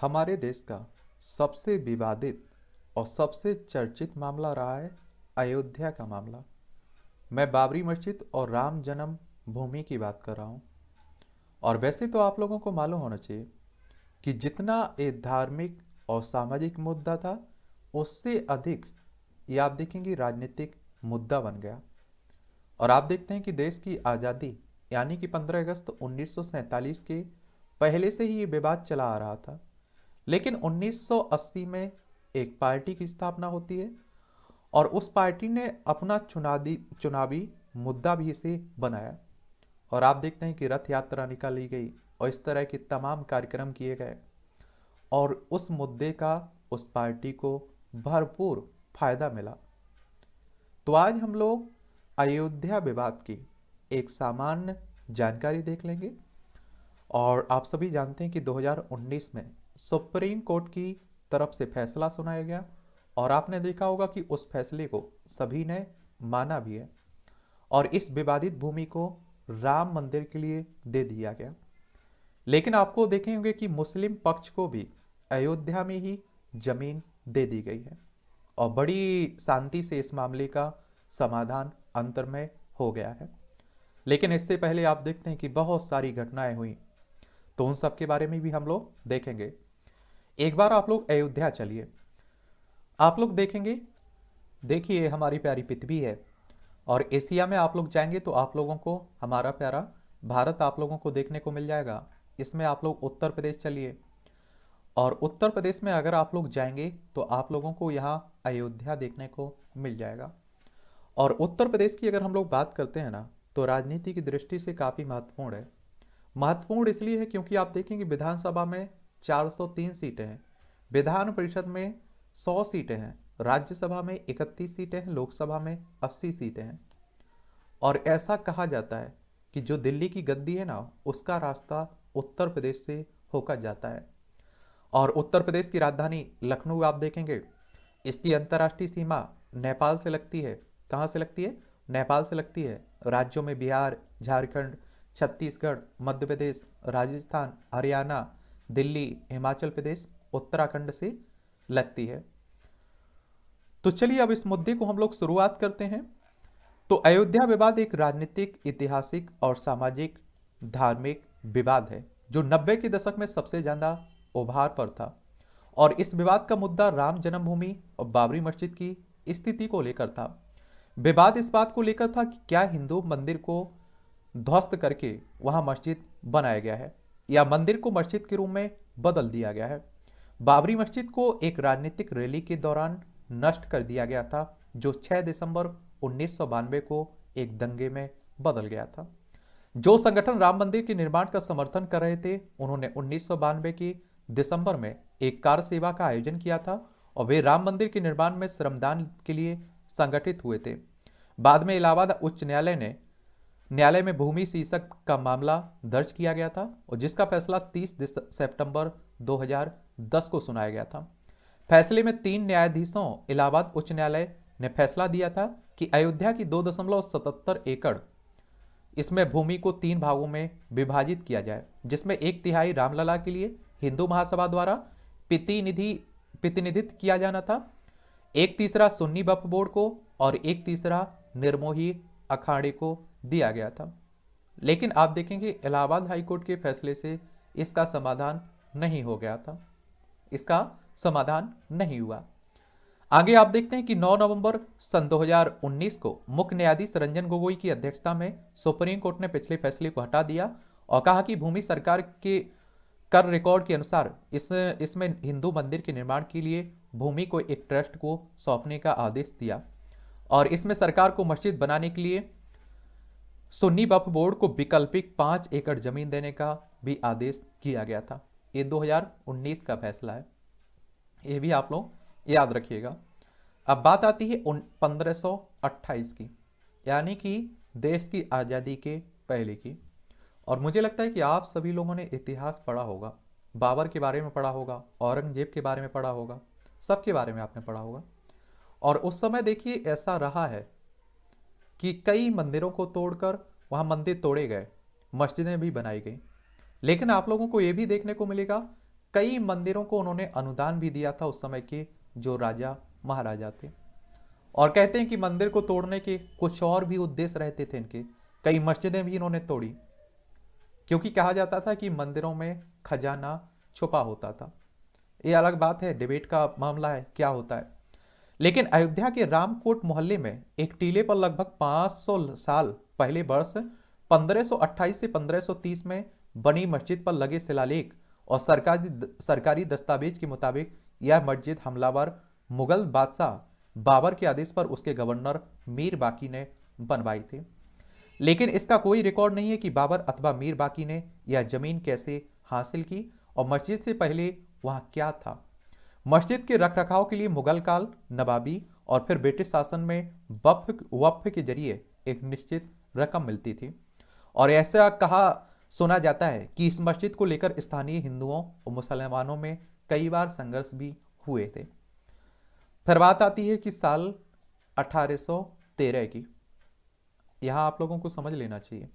हमारे देश का सबसे विवादित और सबसे चर्चित मामला रहा है अयोध्या का मामला। मैं बाबरी मस्जिद और राम जन्म भूमि की बात कर रहा हूँ। और वैसे तो आप लोगों को मालूम होना चाहिए कि जितना ये धार्मिक और सामाजिक मुद्दा था, उससे अधिक ये आप देखेंगे राजनीतिक मुद्दा बन गया। और आप देखते हैं कि देश की आज़ादी यानी कि 15 अगस्त 1947 के पहले से ही ये विवाद चला आ रहा था। लेकिन 1980 में एक पार्टी की स्थापना होती है और उस पार्टी ने अपना चुनावी मुद्दा भी इसे बनाया। और आप देखते हैं कि रथ यात्रा निकाली गई और इस तरह के तमाम कार्यक्रम किए गए और उस मुद्दे का उस पार्टी को भरपूर फायदा मिला। तो आज हम लोग अयोध्या विवाद की एक सामान्य जानकारी देख लेंगे। और आप सभी जानते हैं कि 2019 में सुप्रीम कोर्ट की तरफ से फैसला सुनाया गया और आपने देखा होगा कि उस फैसले को सभी ने माना भी है और इस विवादित भूमि को राम मंदिर के लिए दे दिया गया। लेकिन आपको देखेंगे कि मुस्लिम पक्ष को भी अयोध्या में ही जमीन दे दी गई है और बड़ी शांति से इस मामले का समाधान अंतर में हो गया है। लेकिन इससे पहले आप देखते हैं कि बहुत सारी घटनाएं हुई, तो उन सब के बारे में भी हम लोग देखेंगे। एक बार आप लोग अयोध्या चलिए, आप लोग देखेंगे, देखिए हमारी प्यारी पृथ्वी है और एशिया में आप लोग जाएंगे तो आप लोगों को हमारा प्यारा भारत आप लोगों को देखने को मिल जाएगा। इसमें आप लोग उत्तर प्रदेश चलिए और उत्तर प्रदेश में अगर आप लोग जाएंगे तो आप लोगों को यहाँ अयोध्या देखने को मिल जाएगा। और उत्तर प्रदेश की अगर हम लोग बात करते हैं ना, तो राजनीति की दृष्टि से काफ़ी महत्वपूर्ण है। महत्वपूर्ण इसलिए है क्योंकि आप देखेंगे विधानसभा में 403 सीटें हैं, विधान परिषद में 100 सीटें हैं, राज्यसभा में 31 सीटें हैं, लोकसभा में 80 सीटें हैं। और ऐसा कहा जाता है कि जो दिल्ली की गद्दी है ना, उसका रास्ता उत्तर प्रदेश से होकर जाता है। और उत्तर प्रदेश की राजधानी लखनऊ आप देखेंगे, इसकी अंतर्राष्ट्रीय सीमा नेपाल से लगती है। कहाँ से लगती है? नेपाल से लगती है। राज्यों में बिहार, झारखंड, छत्तीसगढ़, मध्य प्रदेश, राजस्थान, हरियाणा, दिल्ली, हिमाचल प्रदेश, उत्तराखंड से लगती है। तो चलिए अब इस मुद्दे को हम लोग शुरुआत करते हैं। तो अयोध्या विवाद एक राजनीतिक, ऐतिहासिक और सामाजिक धार्मिक विवाद है जो 90 के दशक में सबसे ज्यादा उभार पर था। और इस विवाद का मुद्दा राम जन्मभूमि और बाबरी मस्जिद की स्थिति को लेकर था। विवाद इस बात को लेकर था कि क्या हिंदू मंदिर को ध्वस्त करके वहां मस्जिद बनाया गया है या मंदिर को मस्जिद के रूप में बदल दिया गया है। बाबरी मस्जिद को एक राजनीतिक रैली के दौरान नष्ट कर दिया गया था जो 6 दिसंबर 1992 को एक दंगे में बदल गया था। जो संगठन राम मंदिर के निर्माण का समर्थन कर रहे थे, उन्होंने 1992 की दिसंबर में एक कार सेवा का आयोजन किया था और वे राम मंदिर के निर्माण में श्रमदान के लिए संगठित हुए थे। बाद में इलाहाबाद उच्च न्यायालय में भूमि शीर्षक का मामला दर्ज किया गया था और जिसका फैसला 30 सितंबर 2010 को सुनाया गया था। फैसले में 3 न्यायाधीशों इलाहाबाद उच्च न्यायालय ने फैसला दिया था कि अयोध्या की 2.77 एकड़ इसमें भूमि को 3 भागों में विभाजित किया जाए, जिसमें 1/3 रामलला के लिए हिंदू महासभा द्वारा प्रतिनिधित्व किया जाना था, 1/3 सुन्नी वक्फ बोर्ड को और 1/3 निर्मोही अखाड़े को दिया गया था। लेकिन आप देखेंगे इलाहाबाद हाईकोर्ट के फैसले से इसका समाधान नहीं हो गया था, इसका समाधान नहीं हुआ। आगे आप देखते हैं कि 9 नवंबर सन 2019 को मुख्य न्यायाधीश रंजन गोगोई की अध्यक्षता में सुप्रीम कोर्ट ने पिछले फैसले को हटा दिया और कहा कि भूमि सरकार के कर रिकॉर्ड के अनुसार इसमें हिंदू मंदिर के निर्माण के लिए भूमि को एक ट्रस्ट को सौंपने का आदेश दिया और इसमें सरकार को मस्जिद बनाने के लिए सुन्नी वक्फ बोर्ड को वैकल्पिक 5 एकड़ जमीन देने का भी आदेश किया गया था। ये 2019 का फैसला है, ये भी आप लोग याद रखिएगा। अब बात आती है 1528 की, यानी कि देश की आज़ादी के पहले की। और मुझे लगता है कि आप सभी लोगों ने इतिहास पढ़ा होगा, बाबर के बारे में पढ़ा होगा, औरंगजेब के बारे में पढ़ा होगा, सबके बारे में आपने पढ़ा होगा। और उस समय देखिए ऐसा रहा है कि कई मंदिरों को तोड़कर वहाँ मंदिर तोड़े गए, मस्जिदें भी बनाई गई। लेकिन आप लोगों को ये भी देखने को मिलेगा कई मंदिरों को उन्होंने अनुदान भी दिया था उस समय के जो राजा महाराजा थे। और कहते हैं कि मंदिर को तोड़ने के कुछ और भी उद्देश्य रहते थे इनके। कई मस्जिदें भी इन्होंने तोड़ी, क्योंकि कहा जाता था कि मंदिरों में खजाना छुपा होता था। ये अलग बात है, डिबेट का मामला है क्या होता है। लेकिन अयोध्या के रामकोट मोहल्ले में एक टीले पर लगभग 500 साल पहले वर्ष 1528 से 1530 में बनी मस्जिद पर लगे शिलालेख और सरकारी दस्तावेज के मुताबिक यह मस्जिद हमलावर मुगल बादशाह बाबर के आदेश पर उसके गवर्नर मीर बाकी ने बनवाई थी। लेकिन इसका कोई रिकॉर्ड नहीं है कि बाबर अथवा मीर बाकी ने यह जमीन कैसे हासिल की और मस्जिद से पहले वहां क्या था। मस्जिद के रखरखाव के लिए मुगल काल, नवाबी और फिर ब्रिटिश शासन में वक्फ के जरिए एक निश्चित रकम मिलती थी। और ऐसा कहा सुना जाता है कि इस मस्जिद को लेकर स्थानीय हिंदुओं और मुसलमानों में कई बार संघर्ष भी हुए थे। फिर बात आती है कि साल 1813 की। यहां आप लोगों को समझ लेना चाहिए,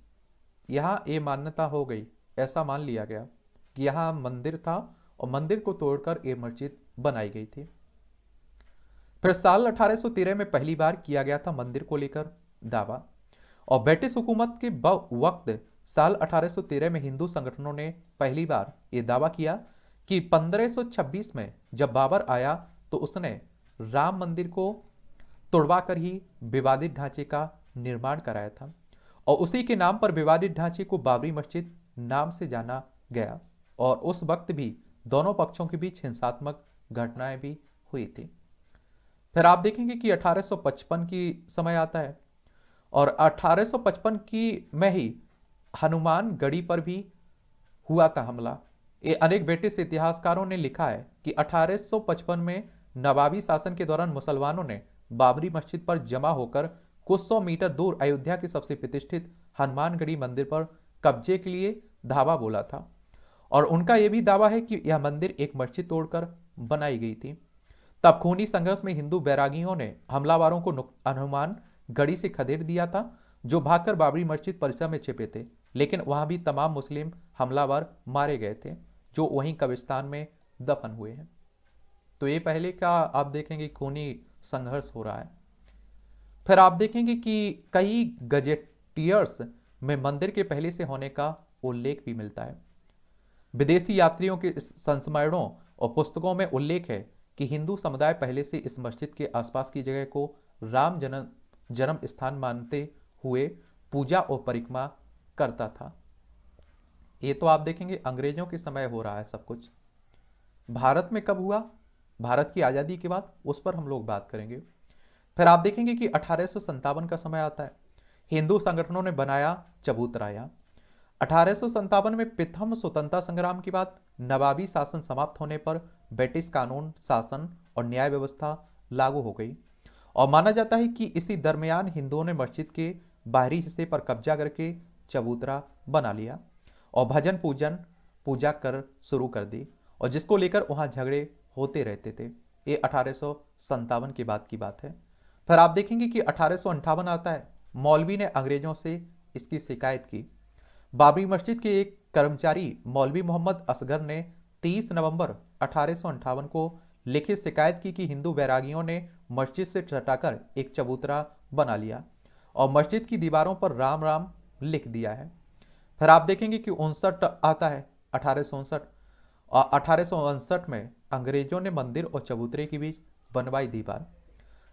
यहां ये मान्यता हो गई, ऐसा मान लिया गया कि यहां मंदिर था और मंदिर को तोड़कर ये मस्जिद बनाई गई थी। फिर साल 1813 में पहली बार किया गया था मंदिर को लेकर दावा। और ब्रिटिश हुकूमत के वक्त साल 1813 में हिंदू संगठनों ने पहली बार यह दावा किया कि 1526 में जब बाबर आया तो उसने राम मंदिर को तोड़वाकर ही विवादित ढांचे का निर्माण कराया था। और उसी के नाम पर विवादित ढांचे को बाबरी मस्जिद नाम से जाना गया। और उस वक्त भी दोनों पक्षों के बीच हिंसात्मक घटनाएं भी हुई थी। फिर आप देखेंगे कि 1855 की समय आता है और 1855 की में ही हनुमानगढ़ी पर भी हुआ था हमला। ये अनेक ब्रिटिश इतिहासकारों ने लिखा है कि 1855 में नवाबी शासन के दौरान मुसलमानों ने बाबरी मस्जिद पर जमा होकर कुछ 100 मीटर दूर अयोध्या के सबसे प्रतिष्ठित हनुमानगढ़ी मंदिर पर कब्जे के लिए धावा बोला था। और उनका यह भी दावा है कि यह मंदिर एक मस्जिद तोड़कर बनाई गई थी। तब खूनी संघर्ष में हिंदू बैरागियों ने हमलावरों को हनुमानगढ़ी से खदेड़ दिया था, जो भागकर बाबरी मस्जिद परिसर में छिपे थे। लेकिन वहां भी तमाम मुस्लिम हमलावर मारे गए थे, जो वहीं कब्रिस्तान में दफन हुए हैं। तो ये पहले का आप देखेंगे खूनी संघर्ष हो रहा है। फिर आप देखेंगे कि कई गजेटियर्स में मंदिर के पहले से होने का उल्लेख भी मिलता है। विदेशी यात्रियों के संस्मरणों और पुस्तकों में उल्लेख है कि हिंदू समुदाय पहले से इस मस्जिद के आसपास की जगह को राम जन्म स्थान मानते हुए पूजा और परिक्रमा करता था। ये तो आप देखेंगे अंग्रेजों के समय हो रहा है सब कुछ। भारत में कब हुआ? भारत की आज़ादी के बाद, उस पर हम लोग बात करेंगे। फिर आप देखेंगे कि 1857 का समय आता है। हिंदू संगठनों ने बनाया चबूतरा। 1857 में प्रथम स्वतंत्रता संग्राम के बाद नवाबी शासन समाप्त होने पर ब्रिटिश कानून शासन और न्याय व्यवस्था लागू हो गई। और माना जाता है कि इसी दरमियान हिंदुओं ने मस्जिद के बाहरी हिस्से पर कब्जा करके चबूतरा बना लिया और भजन पूजा कर शुरू कर दी, और जिसको लेकर वहां झगड़े होते रहते थे। ये 1857 के बाद की बात है। फिर आप देखेंगे कि 1858 आता है। मौलवी ने अंग्रेजों से इसकी शिकायत की। बाबरी मस्जिद के एक कर्मचारी मौलवी मोहम्मद असगर ने 30 नवंबर 1858 को लिखित शिकायत की कि हिंदू बैरागियों ने मस्जिद से सटाकर एक चबूतरा बना लिया और मस्जिद की दीवारों पर राम राम लिख दिया है। फिर आप देखेंगे कि 59 आता है, 1859 और 1859 में अंग्रेजों ने मंदिर और चबूतरे के बीच बनवाई दीवार।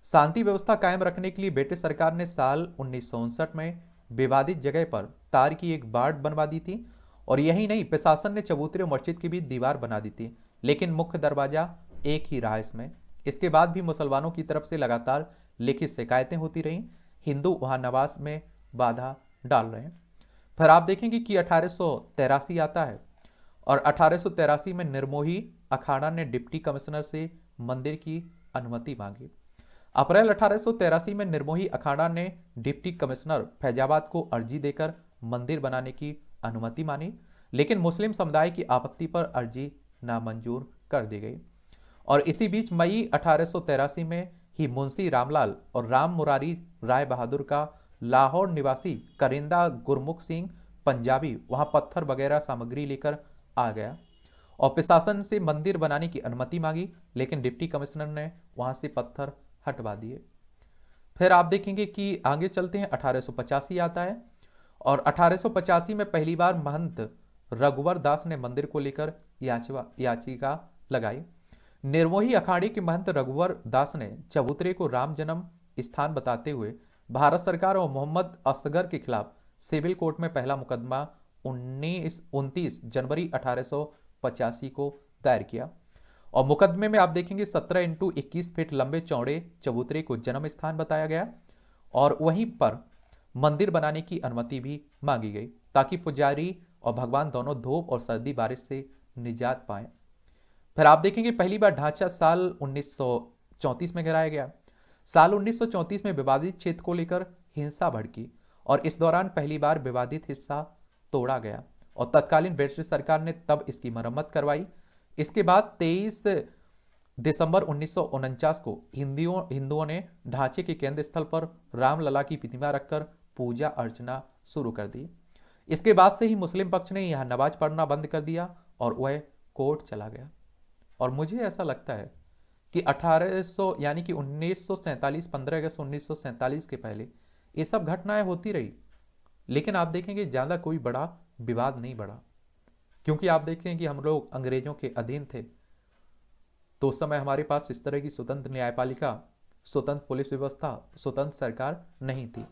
शांति व्यवस्था कायम रखने के लिए ब्रिटिश सरकार ने साल 1959 में विवादित जगह पर तार की एक बाड़ बनवा दी थी। और यही नहीं, प्रशासन ने चबूतरे और मस्जिद के बीच दीवार बना दी थी, लेकिन मुख्य दरवाजा एक ही रहा इसमें। इसके बाद भी मुसलमानों की तरफ से लगातार लिखित शिकायतें होती रहीं। हिंदू वहां नमाज में बाधा डाल रहे हैं। फिर आप देखेंगे कि 1883 आता है और 1883 में निर्मोही अखाड़ा ने डिप्टी कमिश्नर से मंदिर की अनुमति मांगी। अप्रैल 1883 में निर्मोही अखाड़ा ने डिप्टी कमिश्नर फैजाबाद को अर्जी देकर मंदिर बनाने की अनुमति मानी, लेकिन मुस्लिम समुदाय की आपत्ति पर अर्जी नामंजूर कर दी गई। और इसी बीच मई 1883 में ही मुंशी रामलाल और राम मुरारी राय बहादुर का लाहौर निवासी करिंदा गुरमुख सिंह पंजाबी वहां पत्थर वगैरह सामग्री लेकर आ गया और प्रशासन से मंदिर बनाने की अनुमति मांगी, लेकिन डिप्टी कमिश्नर ने वहां से पत्थर हटवा दिए। फिर आप देखेंगे कि आगे चलते हैं, 1885 आता है और 1885 में पहली बार महंत रघुवर दास ने मंदिर को लेकर याचिका लगाई। निर्मोही अखाड़े के महंत रघुवर दास ने चबूतरे को राम जन्म स्थान बताते हुए भारत सरकार और मोहम्मद असगर के खिलाफ सिविल कोर्ट में पहला मुकदमा 29 जनवरी 1885 को दायर किया। और मुकदमे में आप देखेंगे 17x21 फीट लंबे चौड़े चबूतरे को जन्म स्थान बताया गया और वहीं पर मंदिर बनाने की अनुमति भी मांगी गई ताकि पुजारी और भगवान दोनों धूप और सर्दी बारिश से निजात पाए। फिर आप देखेंगे पहली बार ढांचा साल 1934 में गिराया गया। साल 1934 में विवादित क्षेत्र को लेकर हिंसा भड़की और इस दौरान पहली बार विवादित हिस्सा तोड़ा गया और तत्कालीन ब्रिटिश सरकार ने तब इसकी मरम्मत करवाई। इसके बाद 23 दिसंबर 1949 को हिंदुओं ने ढांचे के केंद्र स्थल पर रामलला की प्रतिमा रखकर पूजा अर्चना शुरू कर दी। इसके बाद से ही मुस्लिम पक्ष ने यहां नमाज पढ़ना बंद कर दिया और वह कोर्ट चला गया। और मुझे ऐसा लगता है कि 1800 यानी कि 1947 15 अगस्त 1947 के पहले ये सब घटनाएं होती रही, लेकिन आप देखेंगे ज्यादा कोई बड़ा विवाद नहीं बढ़ा, क्योंकि आप देखें कि हम लोग अंग्रेजों के अधीन थे। तो उस समय हमारे पास इस तरह की स्वतंत्र न्यायपालिका, स्वतंत्र पुलिस व्यवस्था, स्वतंत्र सरकार नहीं थी।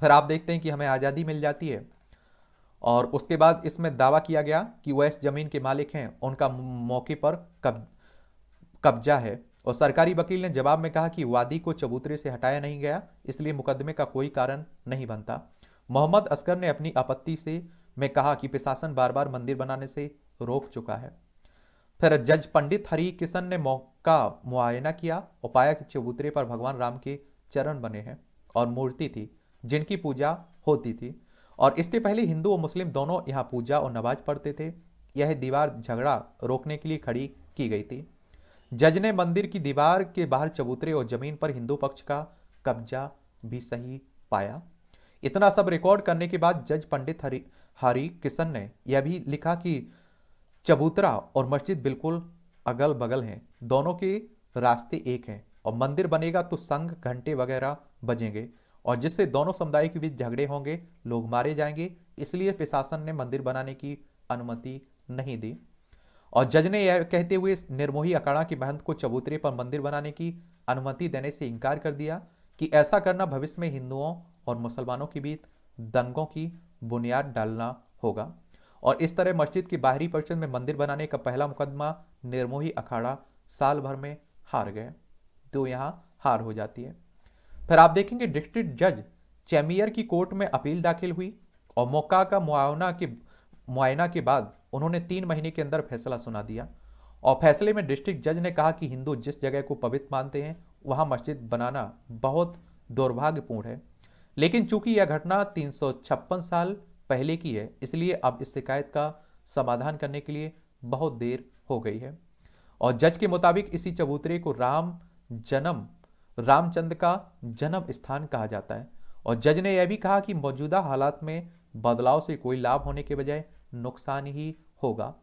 फिर आप देखते हैं कि हमें आज़ादी मिल जाती है और उसके बाद इसमें दावा किया गया कि वह इस जमीन के मालिक हैं, उनका मौके पर कब्जा है। और सरकारी वकील ने जवाब में कहा कि वादी को चबूतरे से हटाया नहीं गया, इसलिए मुकदमे का कोई कारण नहीं बनता। मोहम्मद असगर ने अपनी आपत्ति से में कहा कि प्रशासन बार बार मंदिर बनाने से रोक चुका है। फिर जज पंडित हरि किशन ने मौका मुआयना किया और पाया कि चबूतरे पर भगवान राम के चरण बने हैं और मूर्ति थी जिनकी पूजा होती थी और इसके पहले हिंदू और मुस्लिम दोनों यहाँ पूजा और नमाज पढ़ते थे। यह दीवार झगड़ा रोकने के लिए खड़ी की गई थी। जज ने मंदिर की दीवार के बाहर चबूतरे और जमीन पर हिंदू पक्ष का कब्जा भी सही पाया। इतना सब रिकॉर्ड करने के बाद जज पंडित हरि किशन ने यह भी लिखा कि चबूतरा और मस्जिद बिल्कुल अगल बगल हैं, दोनों के रास्ते एक हैं और मंदिर बनेगा तो संघ घंटे वगैरह बजेंगे और जिससे दोनों समुदाय के बीच झगड़े होंगे, लोग मारे जाएंगे, इसलिए प्रशासन ने मंदिर बनाने की अनुमति नहीं दी। और जज ने यह कहते हुए निर्मोही अखाड़ा के महंत को चबूतरे पर मंदिर बनाने की अनुमति देने से इनकार कर दिया कि ऐसा करना भविष्य में हिंदुओं और मुसलमानों के बीच दंगों की बुनियाद डालना होगा। और इस तरह मस्जिद के बाहरी परिसर में मंदिर बनाने का पहला मुकदमा निर्मोही अखाड़ा साल भर में हार गए, तो यहाँ हार हो जाती है। फिर आप देखेंगे डिस्ट्रिक्ट जज चेमियर की कोर्ट में अपील दाखिल हुई और मौका का मुआयना के बाद उन्होंने 3 महीने के अंदर फैसला सुना दिया और फैसले में डिस्ट्रिक्ट जज ने कहा कि हिंदू जिस जगह को पवित्र मानते हैं वहां मस्जिद बनाना बहुत दुर्भाग्यपूर्ण है, लेकिन चूंकि यह घटना 356 साल पहले की है, इसलिए अब इस शिकायत का समाधान करने के लिए बहुत देर हो गई है। और जज के मुताबिक इसी चबूतरे को रामचंद्र का जन्म स्थान कहा जाता है। और जज ने यह भी कहा कि मौजूदा हालात में बदलाव से कोई लाभ होने के बजाय नुकसान ही होगा।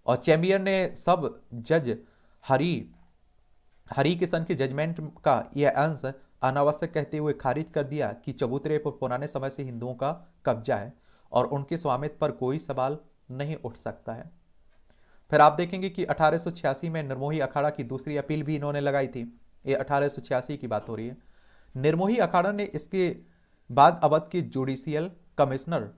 और चेम्बियर ने सब जज हरि किशन के जजमेंट का यह अंश अनावश्यक कहते हुए खारिज कर दिया कि चबूतरे पर पुराने समय से हिंदुओं का कब्जा है और उनके स्वामित्व पर कोई सवाल नहीं उठ सकता है। फिर आप देखेंगे कि 1886 में निर्मोही अखाड़ा की दूसरी अपील भी इन्होंने लगाई थी। ये 1886 की बात हो रही है। निर्मोही अखाड़ा ने इसके बाद अवध के जुडिशियल कमिश्नर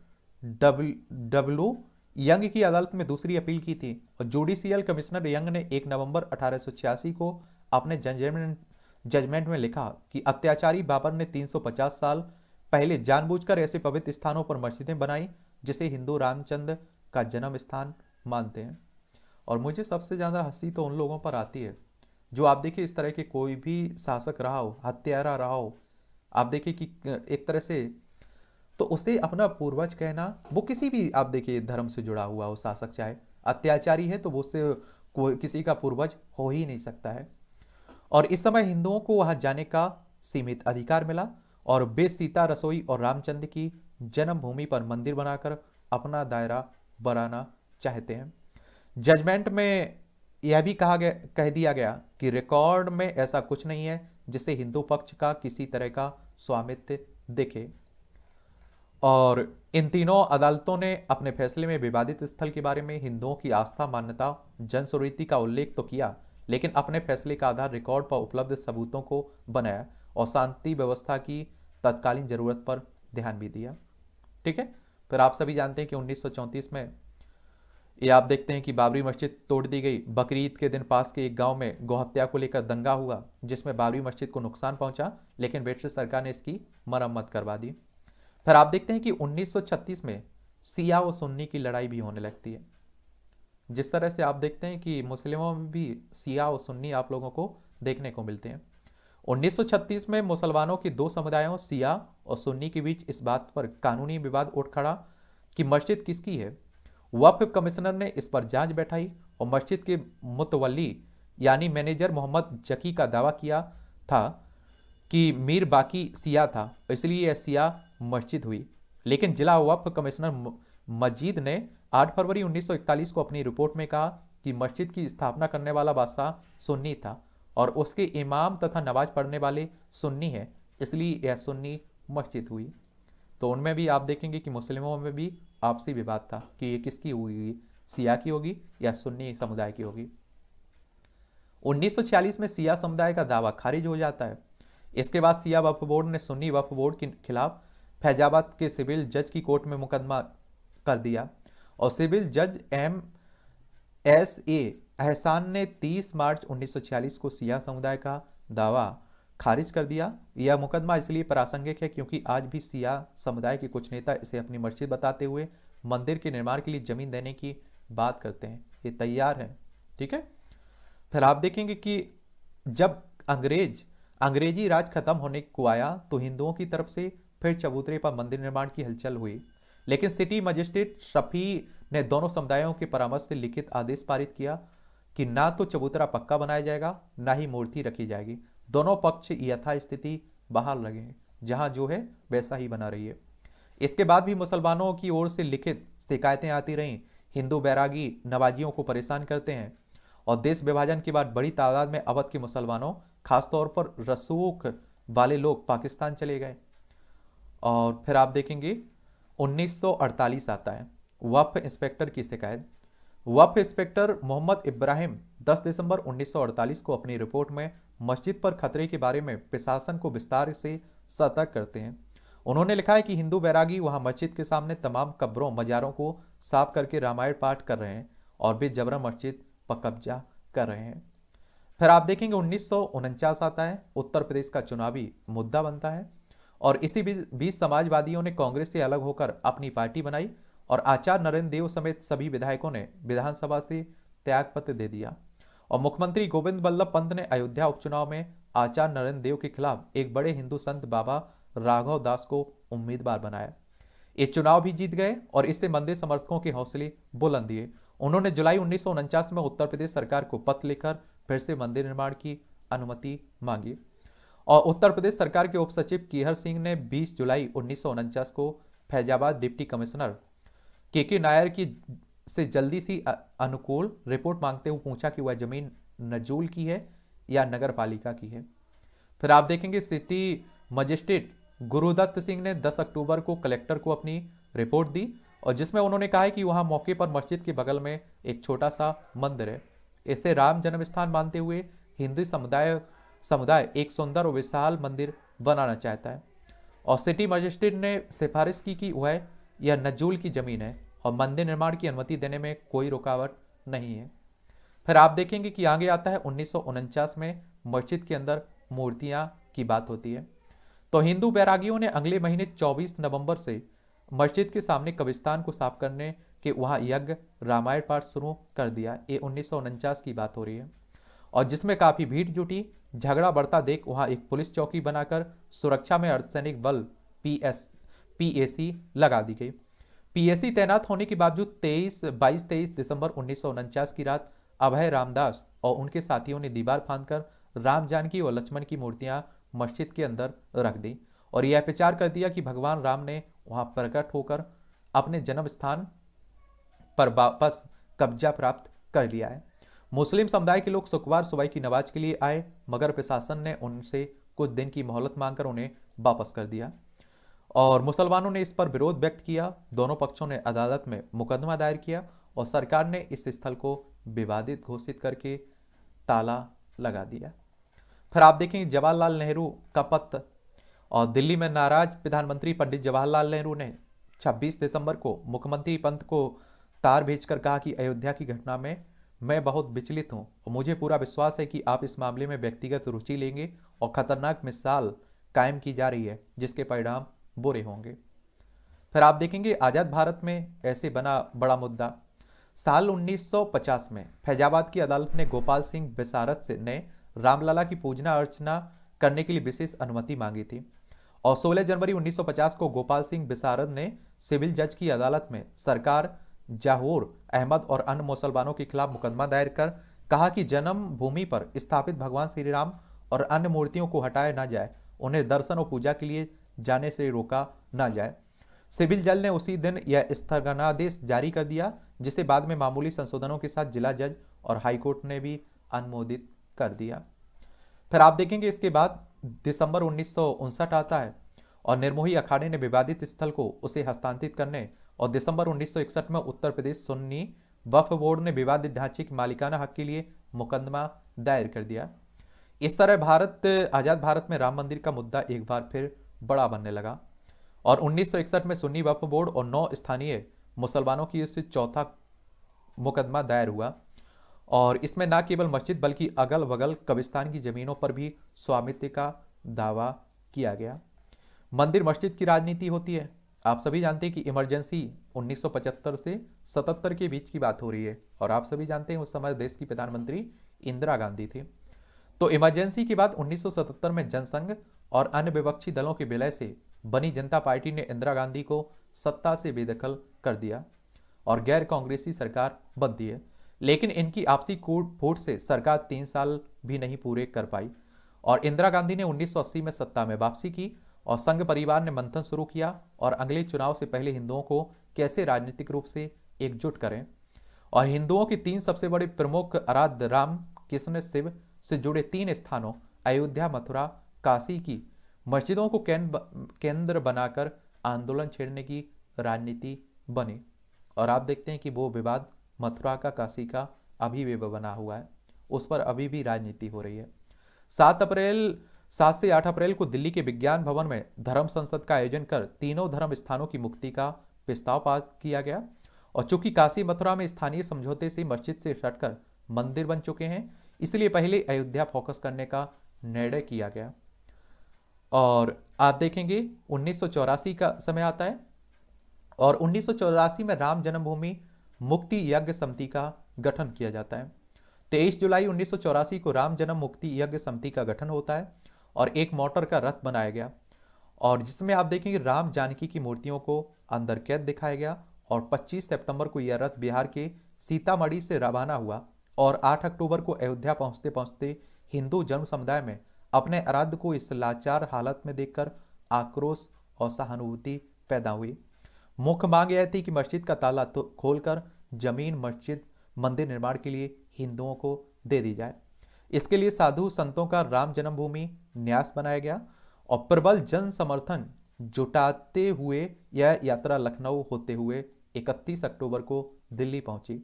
डब्ल्यू यंग की अदालत में दूसरी अपील की थी और जुडिशियल कमिश्नर यंग ने 1 नवंबर 1886 को अपने जजमेंट में लिखा कि अत्याचारी बाबर ने 350 साल पहले जानबूझकर ऐसे पवित्र स्थानों पर मस्जिदें बनाई जिसे हिंदू रामचंद्र का जन्म स्थान मानते हैं। और मुझे सबसे ज्यादा हंसी तो उन लोगों पर आती है जो आप देखिए इस तरह के कोई भी शासक रहा हो, हत्यारा रहा हो, आप देखिए कि एक तरह से तो उसे अपना पूर्वज कहना, वो किसी भी आप देखिए धर्म से जुड़ा हुआ हो शासक, चाहे अत्याचारी है तो वो उससे कोई किसी का पूर्वज हो ही नहीं सकता है। और इस समय हिंदुओं को वहां जाने का सीमित अधिकार मिला और वे सीता रसोई और रामचंद्र की जन्मभूमि पर मंदिर बनाकर अपना दायरा बढ़ाना चाहते हैं। जजमेंट में यह भी कह दिया गया कि रिकॉर्ड में ऐसा कुछ नहीं है जिससे हिंदू पक्ष का किसी तरह का स्वामित्व दिखे। और इन तीनों अदालतों ने अपने फैसले में विवादित स्थल के बारे में हिंदुओं की आस्था, मान्यता, जनस्वृत्ति का उल्लेख तो किया, लेकिन अपने फैसले का आधार रिकॉर्ड पर उपलब्ध सबूतों को बनाया और शांति व्यवस्था की तत्कालीन जरूरत पर ध्यान भी दिया। ठीक है। फिर आप सभी जानते हैं कि 1934 में ये आप देखते हैं कि बाबरी मस्जिद तोड़ दी गई। बकरीद के दिन पास के एक गांव में गौहत्या को लेकर दंगा हुआ, जिसमें बाबरी मस्जिद को नुकसान पहुंचा, लेकिन ब्रिटिश सरकार ने इसकी मरम्मत करवा दी। फिर आप देखते हैं कि 1936 में शिया और सुन्नी की लड़ाई भी होने लगती है। जिस तरह से आप देखते हैं कि मुस्लिमों में भी शिया और सुन्नी आप लोगों को देखने को मिलते हैं। 1936 में मुसलमानों के दो समुदायों शिया और सुन्नी के बीच इस बात पर कानूनी विवाद उठ खड़ा कि मस्जिद किसकी है। वक्फ कमिश्नर ने इस पर जांच बैठाई और मस्जिद के मुतवल्ली यानी मैनेजर मोहम्मद जकी का दावा किया था कि मीर बाकी शिया था, इसलिए यह शिया मस्जिद हुई। लेकिन जिला वक्फ कमिश्नर मजीद ने 8 फरवरी 1941 को अपनी रिपोर्ट में कहा कि मस्जिद की स्थापना करने वाला बादशाह सुन्नी था और उसके इमाम तथा नमाज पढ़ने वाले सुन्नी हैं, इसलिए यह सुन्नी मस्जिद हुई। तो उनमें भी आप देखेंगे कि मुस्लिमों में भी आपसी विवाद था कि ये किसकी हुई, शिया की होगी या सुन्नी समुदाय की होगी। 1946 में शिया समुदाय का दावा खारिज हो जाता है। इसके बाद शिया वक्फ बोर्ड ने सुन्नी वक्फ बोर्ड के खिलाफ फैजाबाद के सिविल जज की कोर्ट में मुकदमा कर दिया और सिविल जज M.S.A. एहसान ने 30 मार्च 1946 को शिया समुदाय का दावा खारिज कर दिया। यह मुकदमा इसलिए प्रासंगिक है क्योंकि आज भी शिया समुदाय के कुछ नेता इसे अपनी मस्जिद बताते हुए मंदिर के निर्माण के लिए जमीन देने की बात करते हैं। ये तैयार है। ठीक है। फिर आप देखेंगे कि जब अंग्रेजी राज खत्म होने को आया तो हिंदुओं की तरफ से फिर चबूतरे पर मंदिर निर्माण की हलचल हुई, लेकिन सिटी मजिस्ट्रेट शफी ने दोनों समुदायों के परामर्श से लिखित आदेश पारित किया कि ना तो चबूतरा पक्का बनाया जाएगा, ना ही मूर्ति रखी जाएगी। दोनों पक्ष यथास्थिति बहाल रहे, जहां जो है वैसा ही बना रही है। इसके बाद भी मुसलमानों की ओर से लिखित शिकायतें आती रहीं। हिंदू बैरागी नवाजियों को परेशान करते हैं और देश विभाजन के बाद बड़ी तादाद में अवध के मुसलमानों, खासतौर पर रसूख वाले लोग पाकिस्तान चले गए। और फिर आप देखेंगे 1948 आता है। वक्फ इंस्पेक्टर की शिकायत। वक्फ इंस्पेक्टर मोहम्मद इब्राहिम 10 दिसंबर 1948 को अपनी रिपोर्ट में मस्जिद पर खतरे के बारे में प्रशासन को विस्तार से सतर्क करते हैं। उन्होंने लिखा है कि हिंदू बैरागी वहां मस्जिद के सामने तमाम कब्रों मजारों को साफ करके रामायण पाठ कर रहे हैं और वे जबरन मस्जिद पर कब्जा कर रहे हैं। फिर आप देखेंगे 1949 आता है। उत्तर प्रदेश का चुनावी मुद्दा बनता है और इसी बीच समाजवादियों ने कांग्रेस से अलग होकर अपनी पार्टी बनाई और आचार्य नरेंद्र देव समेत सभी विधायकों ने विधानसभा से त्यागपत्र दे दिया और मुख्यमंत्री गोविंद बल्लभ पंत ने अयोध्या उपचुनाव में आचार्य नरेंद्र देव के खिलाफ एक बड़े हिंदू संत बाबा राघव दास को उम्मीदवार बनाया। ये चुनाव भी जीत गए और इससे मंदिर समर्थकों के हौसले बुलंद दिए। उन्होंने जुलाई 1949 में उत्तर प्रदेश सरकार को पत्र लिखकर फिर से मंदिर निर्माण की अनुमति मांगी और उत्तर प्रदेश सरकार के उप सचिव केहर सिंह ने 20 जुलाई 1949 को फैजाबाद डिप्टी कमिश्नर के नायर की से जल्दी सी अनुकूल रिपोर्ट मांगते हुए पूछा कि वह जमीन नजूल की है या नगर पालिका की है। फिर आप देखेंगे सिटी मजिस्ट्रेट गुरुदत्त सिंह ने 10 अक्टूबर को कलेक्टर को अपनी रिपोर्ट दी और जिसमें उन्होंने कहा है कि वहां मौके पर मस्जिद के बगल में एक छोटा सा मंदिर है। इसे राम जन्म स्थान मानते हुए हिंदू समुदाय एक सुंदर और विशाल मंदिर बनाना चाहता है और सिटी मजिस्ट्रेट ने सिफारिश की कि वह यह नजूल की जमीन है और मंदिर निर्माण की अनुमति देने में कोई रुकावट नहीं है। फिर आप देखेंगे कि आगे आता है 1949 में मस्जिद के अंदर मूर्तियां की बात होती है। तो हिंदू बैरागियों ने अगले महीने 24 नवंबर से मस्जिद के सामने कब्रिस्तान को साफ करने के वहां यज्ञ रामायण पाठ शुरू कर दिया। ये 1949 की बात हो रही है और जिसमें काफी भीड़ जुटी। झगड़ा बढ़ता देख वहां एक पुलिस चौकी बनाकर सुरक्षा में अर्धसैनिक बल PAC लगा दी गई। PAC तैनात होने के बावजूद 22-23 दिसंबर 1949 की रात अभय रामदास और उनके साथियों ने दीवार फांदकर राम जानकी और लक्ष्मण की मूर्तियां मस्जिद के अंदर रख दी और यह प्रचार कर दिया कि भगवान राम ने वहां प्रकट होकर अपने जन्म स्थान पर वापस कब्जा प्राप्त कर लिया है। मुस्लिम समुदाय के लोग शुक्रवार सुबह की नमाज के लिए आए, मगर प्रशासन ने उनसे कुछ दिन की मोहलत मांगकर उन्हें वापस कर दिया और मुसलमानों ने इस पर विरोध व्यक्त किया। दोनों पक्षों ने अदालत में मुकदमा दायर किया और सरकार ने इस स्थल को विवादित घोषित करके ताला लगा दिया। फिर आप देखेंगे जवाहरलाल नेहरू का पत्र, और दिल्ली में नाराज प्रधानमंत्री पंडित जवाहरलाल नेहरू ने 26 दिसंबर को मुख्यमंत्री पंत को तार भेजकर कहा कि अयोध्या की घटना में मैं बहुत विचलित हूं और मुझे पूरा विश्वास है कि आप इस मामले में व्यक्तिगत रुचि लेंगे और खतरनाक मिसाल कायम की जा रही है जिसके परिणाम बुरे होंगे। फिर आप देखेंगे आजाद भारत में ऐसे बना बड़ा मुद्दा। साल 1950 में फैजाबाद की अदालत ने गोपाल सिंह विशारद से ने रामलला की पूजना अर्चना करने के लिए विशेष अनुमति मांगी थी और 16 जनवरी 1950 को गोपाल सिंह विशारद ने सिविल जज की अदालत में सरकार, जहूर अहमद और अन्य मुसलमानों के खिलाफ मुकदमा दायर कर कहा कि जन्म भूमि पर स्थापित भगवान श्री राम और अन्य मूर्तियों को हटाया ना जाए, उन्हें दर्शन और पूजा के लिए जाने से रोका ना जाए। सिविल जज ने उसी दिन यह स्थगनादेश जारी कर दिया, जिसे बाद में मामूली संशोधनों के साथ जिला जज और हाईकोर्ट ने भी अनुमोदित कर दिया। फिर आप देखेंगे इसके बाद दिसंबर 1959 आता है और निर्मोही अखाड़े ने विवादित स्थल को उसे हस्तांतरित करने और दिसंबर 1961 में उत्तर प्रदेश सुन्नी वक्फ बोर्ड ने विवादित ढांचे के मालिकाना हक के लिए मुकदमा दायर कर दिया। इस तरह आजाद भारत में राम मंदिर का मुद्दा एक बार फिर बड़ा बनने लगा और 1961 में सुन्नी वक्फ बोर्ड और 9 स्थानीय मुसलमानों की इससे चौथा मुकदमा दायर हुआ और इसमें न केवल मस्जिद बल्कि अगल बगल कब्रिस्तान की जमीनों पर भी स्वामित्व का दावा किया गया। मंदिर मस्जिद की राजनीति होती है। आप सभी जानते हैं कि इमरजेंसी 1975 से 77 के बीच की बात हो रही है और आप सभी जानते हैं उस समय देश की प्रधानमंत्री इंदिरा गांधी थी। तो इमरजेंसी के बाद 1977 में जनसंघ और अन्य विपक्षी दलों के विलय से बनी जनता पार्टी ने इंदिरा गांधी को सत्ता से बेदखल कर दिया और गैर कांग्रेसी सरकार बनती है, लेकिन इनकी आपसी फूट से सरकार 3 साल भी नहीं पूरे कर पाई और इंदिरा गांधी ने 1980 में सत्ता में वापसी की और संघ परिवार ने मंथन शुरू किया और अगले चुनाव से पहले हिंदुओं को कैसे राजनीतिक रूप से एकजुट करें और हिंदुओं के 3 सबसे बड़े प्रमुख आराध्य राम कृष्ण शिव से जुड़े 3 स्थानों अयोध्या, मथुरा, काशी की मस्जिदों को केंद्र बनाकर आंदोलन छेड़ने की राजनीति बनी और आप देखते हैं कि वो विवाद मथुरा का, काशी का अभी भी बना हुआ है, उस पर अभी भी राजनीति हो रही है। 7 से 8 अप्रैल को दिल्ली के विज्ञान भवन में धर्म संसद का आयोजन कर तीनों धर्म स्थानों की मुक्ति का प्रस्ताव पास किया गया और चूंकि काशी मथुरा में स्थानीय समझौते से मस्जिद से हटकर मंदिर बन चुके हैं, इसलिए पहले अयोध्या फोकस करने का निर्णय किया गया। और आप देखेंगे 1984 का समय आता है और 1984 में राम जन्मभूमि मुक्ति यज्ञ समिति का गठन किया जाता है। 23 जुलाई 1984 को राम जन्म मुक्ति यज्ञ समिति का गठन होता है और एक मोटर का रथ बनाया गया और जिसमें आप देखेंगे राम जानकी की मूर्तियों को अंदर कैद दिखाया गया और 25 सितंबर को यह रथ बिहार के सीतामढ़ी से रवाना हुआ और 8 अक्टूबर को अयोध्या पहुंचते पहुंचते हिंदू जन समुदाय में अपने आराध्य को इस लाचार हालत में देखकर आक्रोश और सहानुभूति पैदा हुई। मुख्य मांग यह थी कि मस्जिद का ताला तो खोलकर जमीन मस्जिद मंदिर निर्माण के लिए हिंदुओं को दे दी जाए। इसके लिए साधु संतों का राम जन्मभूमि न्यास बनाया गया और प्रबल जन समर्थन जुटाते हुए यह यात्रा लखनऊ होते हुए 31 अक्टूबर को दिल्ली पहुंची।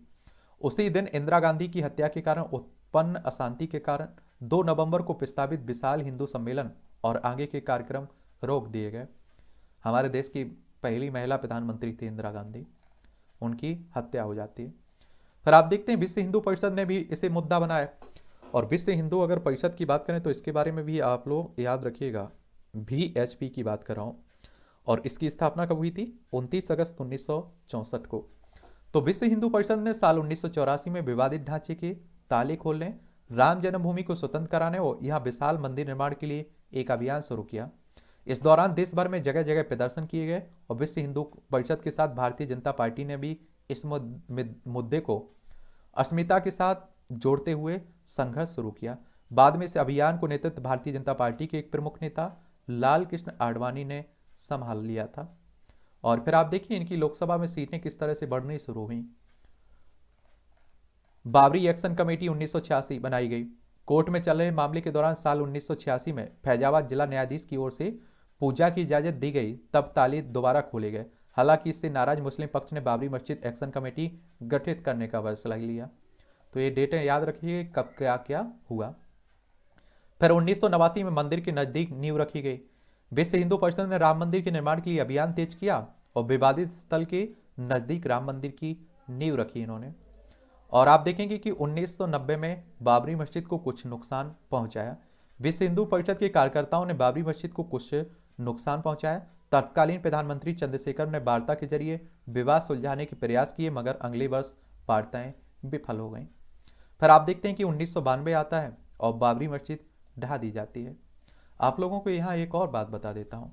उसी दिन इंदिरा गांधी की हत्या के कारण उत्पन्न अशांति के कारण 2 नवंबर को प्रस्तावित विशाल हिंदू सम्मेलन और आगे के कार्यक्रम रोक दिए गए। हमारे देश की पहली महिला प्रधानमंत्री थी इंदिरा गांधी, उनकी हत्या हो जाती है। फिर आप देखते हैं विश्व हिंदू परिषद ने भी इसे मुद्दा बनाया और विश्व हिंदू अगर परिषद की बात करें तो इसके बारे में भी आप लोग याद रखिएगा, VHP की बात कर रहा हूँ और इसकी स्थापना कब हुई थी? 29 अगस्त 1964 को। तो विश्व हिंदू परिषद ने साल 1984 में विवादित ढांचे के ताले खोलने, राम जन्मभूमि को स्वतंत्र कराने और यहाँ विशाल मंदिर निर्माण के लिए एक अभियान शुरू किया। इस दौरान देश भर में जगह जगह प्रदर्शन किए गए और विश्व हिंदू परिषद के साथ भारतीय जनता पार्टी ने भी इस मुद्दे को अस्मिता के साथ जोड़ते हुए संघर्ष शुरू किया। बाद में इस अभियान को नेतृत्व भारतीय जनता पार्टी के एक प्रमुख नेता लाल कृष्ण आडवाणी ने संभाल लिया था। और फिर आप देखिए इनकी लोकसभा में सीटें किस तरह से बढ़नी शुरू हुई बाबरी एक्शन कमेटी 1986 बनाई गई। कोर्ट में चल रहे मामले के दौरान साल 1986 में फैजाबाद जिला न्यायाधीश की ओर से पूजा की इजाजत दी गई, तब ताले दोबारा खोले गए। हालांकि इससे नाराज मुस्लिम पक्ष ने बाबरी मस्जिद एक्शन कमेटी गठित करने का फैसला लिया। तो ये डेटें याद रखिए कब क्या क्या हुआ। फिर 1989 में मंदिर के नजदीक नींव रखी गई। विश्व हिंदू परिषद ने राम मंदिर के निर्माण के लिए अभियान तेज किया और विवादित स्थल के नजदीक राम मंदिर की नींव रखी इन्होंने। और आप देखेंगे कि 1990 में बाबरी मस्जिद को कुछ नुकसान पहुंचाया। विश्व हिंदू परिषद के कार्यकर्ताओं ने बाबरी मस्जिद को कुछ नुकसान पहुंचाया। तत्कालीन प्रधानमंत्री चंद्रशेखर ने वार्ता के जरिए विवाद सुलझाने के प्रयास किए, मगर अगले वर्ष वार्ताएं विफल हो गईं। फिर आप देखते हैं कि 1992 आता है और बाबरी मस्जिद ढहा दी जाती है। आप लोगों को यहाँ एक और बात बता देता हूँ।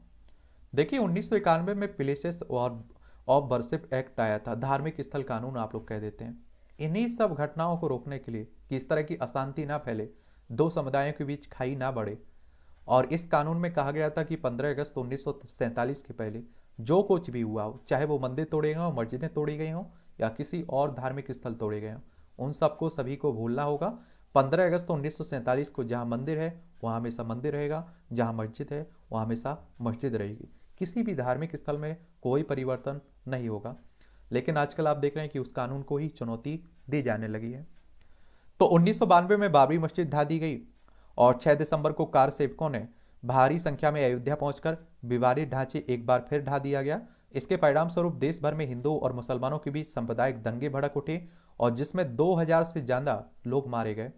देखिए 1991 में प्लेसेस और ऑफ वर्शिप एक्ट आया था, धार्मिक स्थल कानून आप लोग कह देते हैं। इन्हीं सब घटनाओं को रोकने के लिए कि इस तरह की अशांति ना फैले, दो समुदायों के बीच खाई ना बढ़े, और इस कानून में कहा गया था कि 15 अगस्त 1947 के पहले जो कुछ भी हुआ हो, चाहे वो मंदिर तोड़े गए हों, मस्जिदें तोड़ी गई हों या किसी और धार्मिक स्थल तोड़े गए हों, उन सबको सभी को भूलना होगा। 15 अगस्त 1947 को जहाँ मंदिर है वहाँ हमेशा मंदिर रहेगा, जहाँ मस्जिद है वहाँ हमेशा मस्जिद रहेगी। किसी भी धार्मिक स्थल में कोई परिवर्तन नहीं होगा। लेकिन आजकल आप देख रहे हैं कि उस कानून को ही चुनौती दी जाने लगी है। तो 1992 में बाबरी मस्जिद ढा दी गई और 6 दिसंबर को कार सेवकों ने भारी संख्या में अयोध्या पहुंचकर विवादित ढांचे एक बार फिर ढा दिया गया। इसके परिणाम स्वरूप देश भर में हिंदू और मुसलमानों के बीच सांप्रदायिक दंगे भड़क उठे और जिसमें 2000 से ज्यादा लोग मारे गए।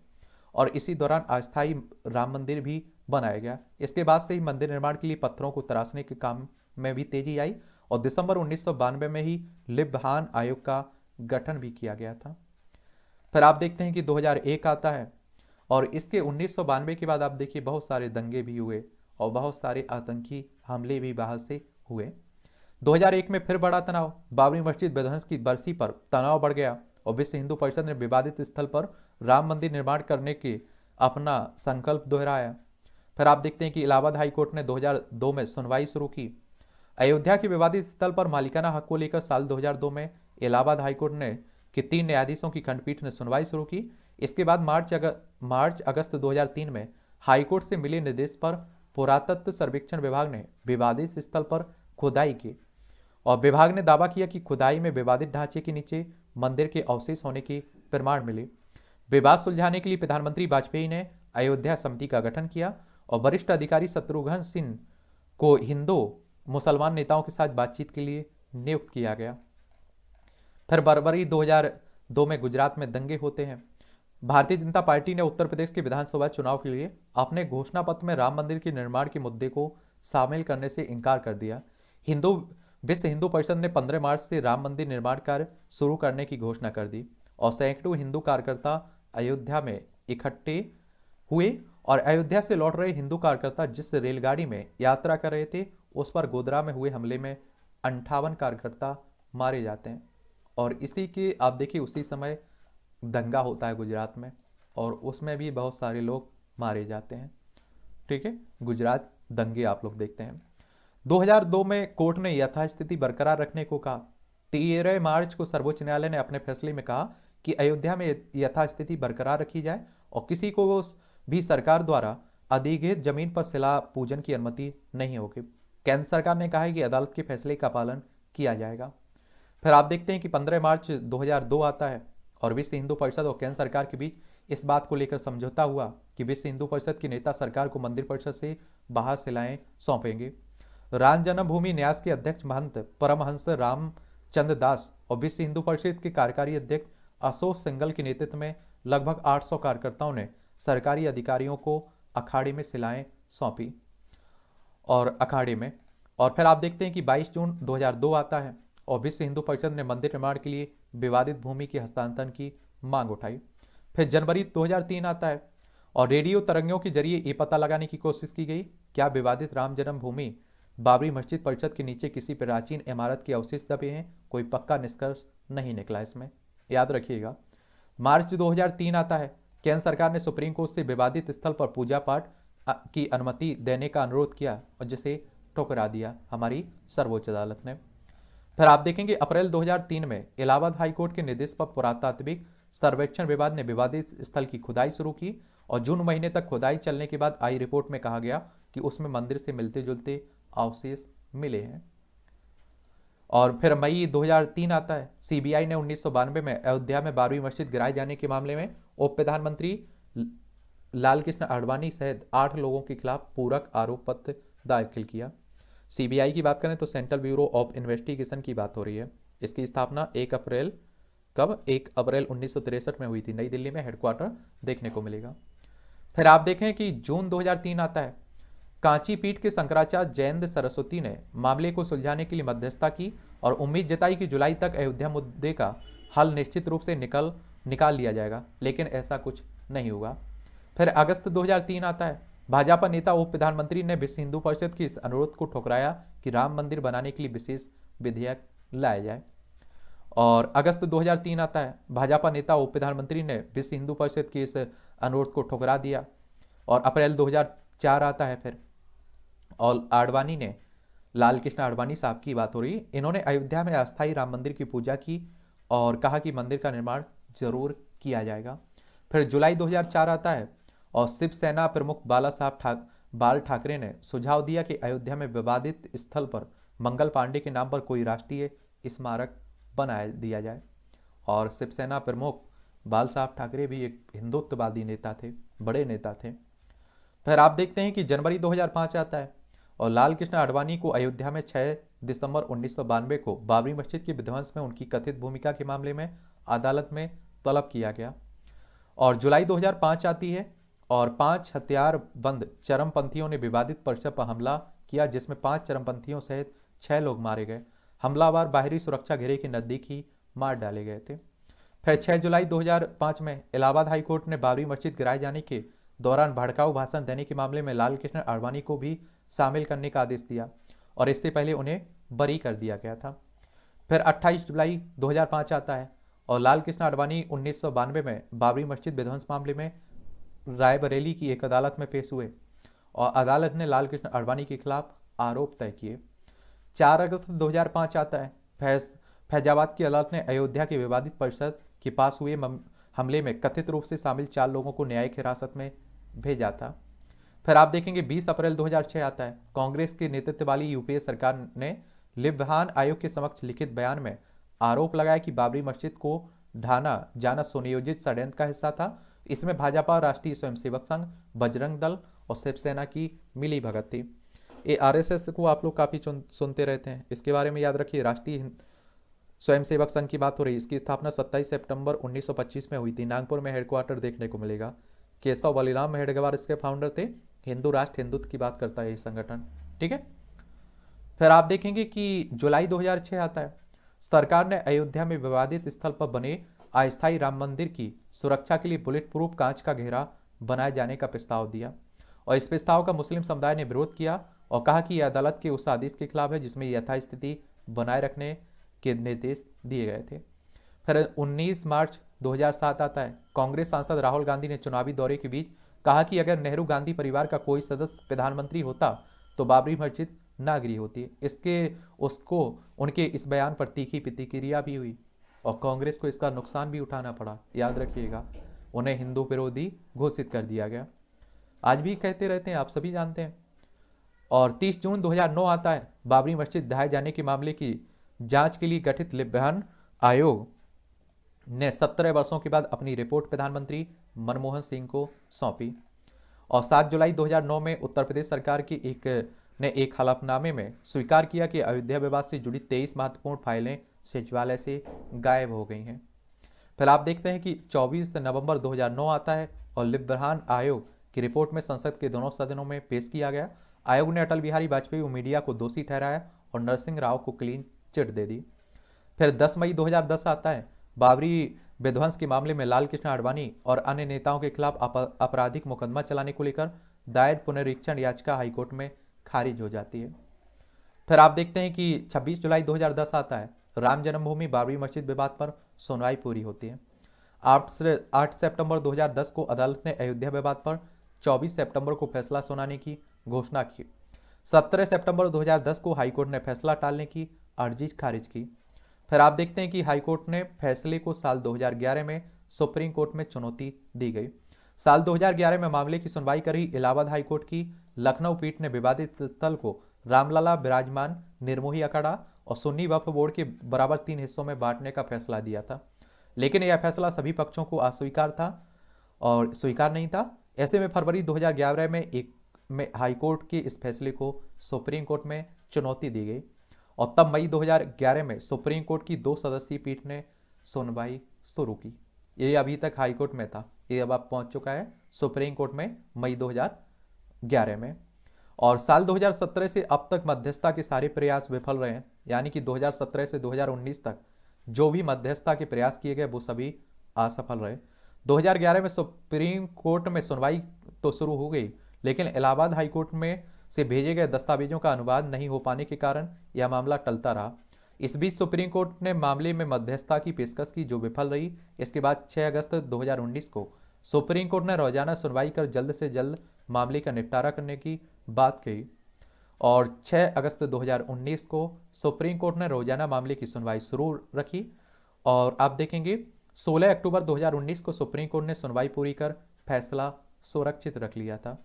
और इसी दौरान अस्थायी राम मंदिर भी बनाया गया। इसके बाद से ही मंदिर निर्माण के लिए पत्थरों को तराशने के काम में भी तेजी आई और दिसंबर 1992 में ही लिब्हान आयोग का गठन भी किया गया था। फिर आप देखते हैं कि 2001 आता है और इसके 1992 के बाद आप देखिए बहुत सारे दंगे भी हुए और बहुत सारे आतंकी हमले भी बाहर से हुए। 2001 में फिर बड़ा तनाव, बाबरी मस्जिद विध्वंस की बरसी पर तनाव बढ़ गया और विश्व हिंदू परिषद ने विवादित स्थल पर राम मंदिर निर्माण करने के अपना संकल्प दोहराया। फिर आप देखते हैं कि इलाहाबाद हाई कोर्ट ने 2002 में सुनवाई शुरू की। अयोध्या के विवादित स्थल पर मालिकाना हक को लेकर साल 2002 में इलाहाबाद हाई कोर्ट ने कि 3 न्यायाधीशों की खंडपीठ ने सुनवाई शुरू की। इसके बाद मार्च अगस्त 2003 में हाईकोर्ट से मिले निर्देश पर पुरातत्व सर्वेक्षण विभाग ने विवादित स्थल पर खुदाई की और विभाग ने दावा किया कि खुदाई में विवादित ढांचे के नीचे मंदिर के अवशेष होने के प्रमाण मिले। विवाद सुलझाने के लिए प्रधानमंत्री वाजपेयी ने अयोध्या समिति का गठन किया और वरिष्ठ अधिकारी शत्रुघ्न सिंह को हिंदू मुसलमान नेताओं के साथ बातचीत के लिए नियुक्त किया गया। फिर फरवरी 2002 में गुजरात में दंगे होते हैं। भारतीय जनता पार्टी ने उत्तर प्रदेश के विधानसभा चुनाव के लिए अपने घोषणा पत्र में राम मंदिर के निर्माण के मुद्दे को शामिल करने से इनकार कर दिया। विश्व हिंदू परिषद ने 15 मार्च से राम मंदिर निर्माण कार्य शुरू करने की घोषणा कर दी और सैकड़ों हिंदू कार्यकर्ता अयोध्या में इकट्ठे हुए और अयोध्या से लौट रहे हिंदू कार्यकर्ता जिस रेलगाड़ी में यात्रा कर रहे थे उस पर गोधरा में हुए हमले में 58 कार्यकर्ता मारे जाते हैं। और इसी के आप देखिए उसी समय दंगा होता है गुजरात में और उसमें भी बहुत सारे लोग मारे जाते हैं। ठीक है, गुजरात दंगे आप लोग देखते हैं। 2002 में कोर्ट ने यथास्थिति बरकरार रखने को कहा। 13 मार्च को सर्वोच्च न्यायालय ने अपने फैसले में कहा कि अयोध्या में यथास्थिति बरकरार रखी जाए और किसी को भी सरकार द्वारा अधिग्रहित जमीन पर शिला पूजन की अनुमति नहीं होगी। केंद्र सरकार ने कहा है कि अदालत के फैसले का पालन किया जाएगा। फिर आप देखते हैं कि 15 मार्च 2002 आता है और विश्व हिंदू परिषद और केंद्र सरकार के बीच इस बात को लेकर समझौता हुआ कि विश्व हिंदू परिषद के नेता सरकार को मंदिर परिषद से बाहर शिलाएं सौंपेंगे। राम जन्मभूमि न्यास के अध्यक्ष महंत परमहंस रामचंद्र दास और विश्व हिंदू परिषद के कार्यकारी अध्यक्ष अशोक सिंघल के नेतृत्व में लगभग 800 कार्यकर्ताओं ने सरकारी अधिकारियों को अखाड़े में शिलाएं सौंपी और अखाड़े में। और फिर आप देखते हैं कि 22 जून 2002 आता है और विश्व हिंदू परिषद ने मंदिर निर्माण के लिए विवादित भूमि के हस्तांतरण की मांग उठाई। फिर जनवरी 2003 आता है और रेडियो तरंगों के जरिए ये पता लगाने की कोशिश की गई क्या विवादित राम जन्मभूमि बाबरी मस्जिद परिषद के नीचे किसी प्राचीन इमारत के अवशेष दबे हैं। कोई पक्का निष्कर्ष नहीं निकला इसमें, याद रखिएगा। मार्च 2003 आता है, केंद्र सरकार ने सुप्रीम कोर्ट से विवादित स्थल पर पूजा पाठ की अनुमति देने का अनुरोध किया और जिसे ठुकरा दिया हमारी सर्वोच्च अदालत ने। फिर आप देखेंगे अप्रैल 2003 में इलाहाबाद हाई कोर्ट के निर्देश पर पुरातात्विक सर्वेक्षण विभाग ने विवादित स्थल की खुदाई शुरू की और जून महीने तक खुदाई चलने के बाद आई रिपोर्ट में कहा गया कि उसमें मंदिर से मिलते जुलते अवशेष मिले हैं। और फिर मई 2003 आता है। सीबीआई ने 1992 में अयोध्या में बाबरी मस्जिद गिराए जाने के मामले में उप प्रधानमंत्री लाल कृष्ण आडवाणी सहित 8 लोगों के खिलाफ पूरक आरोप पत्र दाखिल किया। सीबीआई की बात करें तो सेंट्रल ब्यूरो ऑफ इन्वेस्टिगेशन की बात हो रही है। इसकी स्थापना 1 अप्रैल 1963 में हुई थी। नई दिल्ली में हेडक्वार्टर देखने को मिलेगा। फिर आप देखें कि जून 2003 आता है। कांची पीठ के शंकराचार्य जयेंद्र सरस्वती ने मामले को सुलझाने के लिए मध्यस्थता की और उम्मीद जताई कि जुलाई तक अयोध्या मुद्दे का हल निश्चित रूप से निकाल लिया जाएगा, लेकिन ऐसा कुछ नहीं हुआ। फिर अगस्त 2003 आता है। भाजपा नेता उप प्रधानमंत्री ने विश्व हिंदू परिषद के इस अनुरोध को ठुकराया कि राम मंदिर बनाने के लिए विशेष विधेयक लाया जाए। और अगस्त 2003 आता है। भाजपा नेता उप प्रधानमंत्री ने विश्व हिंदू परिषद के इस अनुरोध को ठुकरा दिया। और अप्रैल 2004 आता है फिर, और आडवाणी ने, लाल कृष्ण आडवाणी साहब की बात हो रही, इन्होंने अयोध्या में अस्थायी राम मंदिर की पूजा की और कहा कि मंदिर का निर्माण जरूर किया जाएगा। फिर जुलाई 2004 आता है और शिवसेना प्रमुख बाल ठाकरे ने सुझाव दिया कि अयोध्या में विवादित स्थल पर मंगल पांडे के नाम पर कोई राष्ट्रीय स्मारक बना दिया जाए। और शिवसेना प्रमुख बाल साहब ठाकरे भी एक हिंदुत्ववादी नेता थे, बड़े नेता थे। फिर आप देखते हैं कि जनवरी 2005 आता है और लाल कृष्ण आडवाणी को अयोध्या में 6 दिसंबर 1992 को बाबरी मस्जिद के विध्वंस में उनकी कथित भूमिका के मामले में अदालत में तलब किया गया। और जुलाई 2005 आती है और 5 हथियारबंद चरमपंथियों ने विवादित परिसर पर हमला किया, जिसमें 5 चरमपंथियों सहित 6 लोग मारे गए। हमलावर बाहरी सुरक्षा घेरे के नजदीक ही मार डाले गए थे। फिर 6 जुलाई 2005 में इलाहाबाद हाईकोर्ट ने बाबरी मस्जिद गिराए जाने के दौरान भड़काऊ भाषण देने के मामले में लाल कृष्ण आडवाणी को भी शामिल करने का आदेश दिया और इससे पहले उन्हें बरी कर दिया गया था। फिर 28 जुलाई 2005 आता है और लाल कृष्ण आडवाणी 1992 में बाबरी मस्जिद विध्वंस मामले में रायबरेली की एक अदालत में पेश हुए और अदालत ने लाल कृष्ण आडवाणी के खिलाफ आरोप तय किए। 4 अगस्त 2005 आता है। फैजाबाद की अदालत ने अयोध्या के विवादित परिसर के पास हुए हमले में कथित रूप से शामिल 4 लोगों को न्यायिक हिरासत में भेजा था। फिर आप देखेंगे 20 अप्रैल 2006 आता है। कांग्रेस के नेतृत्व वाली यूपीए सरकार ने लिव्हान आयोग के समक्ष लिखित बयान में आरोप लगाया कि बाबरी मस्जिद को ढाना जाना सुनियोजित षड्यंत्र का हिस्सा था। इसमें भाजपा, राष्ट्रीय स्वयंसेवक संघ, बजरंग दल और शिवसेना की मिली भगत थी। ये आरएसएस को आप लोग काफी सुनते रहते हैं, इसके बारे में याद रखिए। राष्ट्रीय स्वयंसेवक संघ की बात हो रही है। इसकी स्थापना 27 सितंबर 1925 में हुई थी। नागपुर में हेडक्वार्टर देखने को मिलेगा। केशव बलिराम हेडगेवार इसके फाउंडर थे। हिंदू राष्ट्र हिंदुत्व की बात करता है ये संगठन, ठीक है। फिर आप देखेंगे कि जुलाई 2006 आता है। सरकार ने अयोध्या में विवादित स्थल पर बने अस्थायी राम मंदिर की सुरक्षा के लिए बुलेट प्रूफ कांच का घेरा बनाए जाने का प्रस्ताव दिया और इस प्रस्ताव का मुस्लिम समुदाय ने विरोध किया और कहा कि यह अदालत के उस आदेश के खिलाफ है जिसमें यथास्थिति बनाए रखने के निर्देश दिए गए थे। फिर 19 मार्च 2007 आता है। कांग्रेस सांसद राहुल गांधी ने चुनावी दौरे के बीच कहा कि अगर नेहरू गांधी परिवार का कोई सदस्य प्रधानमंत्री होता तो बाबरी मस्जिद ना गिरी होती। उसको उनके इस बयान पर तीखी प्रतिक्रिया भी हुई और कांग्रेस को इसका नुकसान भी उठाना पड़ा। याद रखिएगा, उन्हें हिंदू विरोधी घोषित कर दिया गया। आज भी कहते रहते हैं, आप सभी जानते हैं। और 30 जून 2009 आता है। बाबरी मस्जिद ढहाए जाने के मामले की जांच के लिए गठित लिव्हान आयोग ने 17 वर्षों के बाद अपनी रिपोर्ट प्रधानमंत्री मनमोहन सिंह को सौंपी और 7 जुलाई 2009 में उत्तर प्रदेश सरकार की एक हलफनामे में स्वीकार किया कि अयोध्या विवाद से जुड़ी 23 महत्वपूर्ण फाइलें सचिवालय से गायब हो गई हैं। फिर आप देखते हैं कि 24 नवंबर 2009 आता है और लिव्हान आयोग की रिपोर्ट में संसद के दोनों सदनों में पेश किया गया। आयोग ने अटल बिहारी वाजपेयी और मीडिया को दोषी ठहराया और नरसिंह राव को क्लीन चिट दे दी। फिर 10 मई 2010 आता है। बाबरी विध्वंस के मामले में लाल कृष्ण आडवाणी और अन्य नेताओं के खिलाफ आपराधिक मुकदमा चलाने को लेकर दायर पुनरीक्षण याचिका हाईकोर्ट में खारिज हो जाती है। फिर आप देखते हैं कि 26 जुलाई 2010 आता है। राम जन्मभूमि बाबरी मस्जिद विवाद पर सुनवाई पूरी होती है। 8 सितंबर 2010 को अदालत ने अयोध्या विवाद पर 24 सितंबर को फैसला सुनाने की घोषणा की। 17 सितंबर 2010 को हाईकोर्ट ने फैसला टालने की अर्जी खारिज की। फिर आप देखते हैं कि हाईकोर्ट ने फैसले को साल 2011 में सुप्रीम कोर्ट में चुनौती दी गई। साल 2011 में मामले की सुनवाई कर रही इलाहाबाद हाईकोर्ट की लखनऊ पीठ ने विवादित स्थल को रामलला विराजमान निर्मोही अखाड़ा और सुन्नी वक्फ बोर्ड के बराबर 3 हिस्सों में बांटने का फैसला दिया था, लेकिन यह फैसला सभी पक्षों को अस्वीकार था और स्वीकार नहीं था। ऐसे में फरवरी 2011 में हाईकोर्ट के इस फैसले को सुप्रीम कोर्ट में चुनौती दी गई और तब मई 2011 में सुप्रीम कोर्ट की 2 सदस्यीय पीठ ने सुनवाई शुरू की। ये अभी तक हाईकोर्ट में था, ये अब पहुंच चुका है सुप्रीम कोर्ट में मई 2011 में। और साल 2017 से अब तक मध्यस्थता के सारे प्रयास विफल रहे हैं, यानी कि 2017 से 2019 तक जो भी मध्यस्थता के प्रयास किए गए वो सभी असफल रहे। 2011 में सुप्रीम कोर्ट में सुनवाई तो शुरू हो गई, लेकिन इलाहाबाद हाईकोर्ट में से भेजे गए दस्तावेजों का अनुवाद नहीं हो पाने के कारण यह मामला टलता रहा। इस बीच सुप्रीम कोर्ट ने मामले में मध्यस्थता की पेशकश की, जो विफल रही। इसके बाद 6 अगस्त 2019 को सुप्रीम कोर्ट ने रोजाना सुनवाई कर जल्द से जल्द मामले का निपटारा करने की बात कही और 6 अगस्त 2019 को सुप्रीम कोर्ट ने रोजाना मामले की सुनवाई शुरू रखी। और आप देखेंगे 16 अक्टूबर 2019 को सुप्रीम कोर्ट ने सुनवाई पूरी कर फैसला सुरक्षित रख लिया था।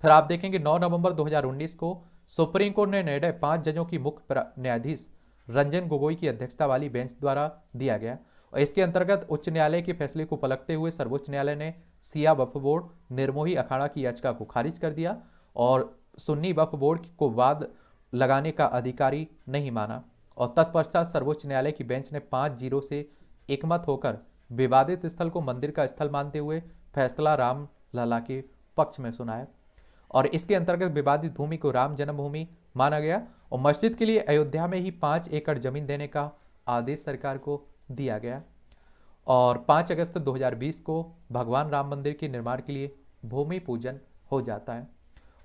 फिर आप देखेंगे 9 नवंबर 2019 को सुप्रीम कोर्ट ने निर्णय 5 जजों की मुख्य न्यायाधीश रंजन गोगोई की अध्यक्षता वाली बेंच द्वारा दिया गया और इसके अंतर्गत उच्च न्यायालय के फैसले को पलटते हुए सर्वोच्च न्यायालय ने सिया वक्फ बोर्ड निर्मोही अखाड़ा की याचिका को खारिज कर दिया और सुन्नी वक्फ बोर्ड को वाद लगाने का अधिकारी नहीं माना और तत्पश्चात सर्वोच्च न्यायालय की बेंच ने 5-0 से एकमत होकर विवादित स्थल को मंदिर का स्थल मानते हुए फैसला राम लला के पक्ष में सुनाया और इसके अंतर्गत विवादित भूमि को राम जन्मभूमि माना गया और मस्जिद के लिए अयोध्या में ही 5 एकड़ जमीन देने का आदेश सरकार को दिया गया और 5 अगस्त 2020 को भगवान राम मंदिर के निर्माण के लिए भूमि पूजन हो जाता है।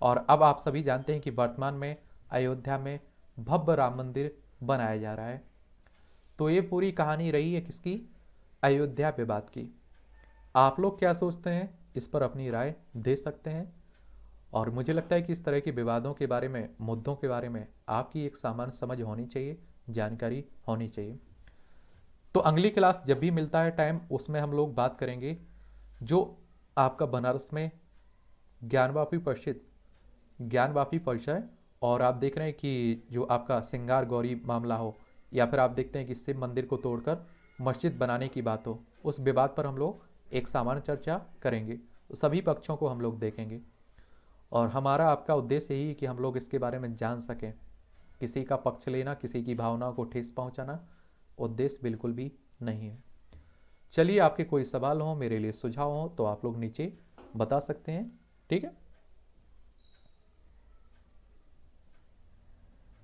और अब आप सभी जानते हैं कि वर्तमान में अयोध्या में भव्य राम मंदिर बनाया जा रहा है। तो ये पूरी कहानी रही है किसकी? अयोध्या विवाद की। आप लोग क्या सोचते हैं? इस पर अपनी राय दे सकते हैं और मुझे लगता है कि इस तरह के विवादों के बारे में, मुद्दों के बारे में आपकी एक सामान्य समझ होनी चाहिए, जानकारी होनी चाहिए। तो अगली क्लास जब भी मिलता है टाइम, उसमें हम लोग बात करेंगे जो आपका बनारस में ज्ञानवापी परिषद और आप देख रहे हैं कि जो आपका सिंगार गौरी मामला हो या फिर आप देखते हैं कि शिव मंदिर को तोड़कर मस्जिद बनाने की बात हो, उस विवाद पर हम लोग एक सामान्य चर्चा करेंगे। सभी पक्षों को हम लोग देखेंगे और हमारा आपका उद्देश्य यही है कि हम लोग इसके बारे में जान सकें। किसी का पक्ष लेना, किसी की भावनाओं को ठेस पहुंचाना उद्देश्य बिल्कुल भी नहीं है। चलिए, आपके कोई सवाल हो, मेरे लिए सुझाव हो तो आप लोग नीचे बता सकते हैं। ठीक है।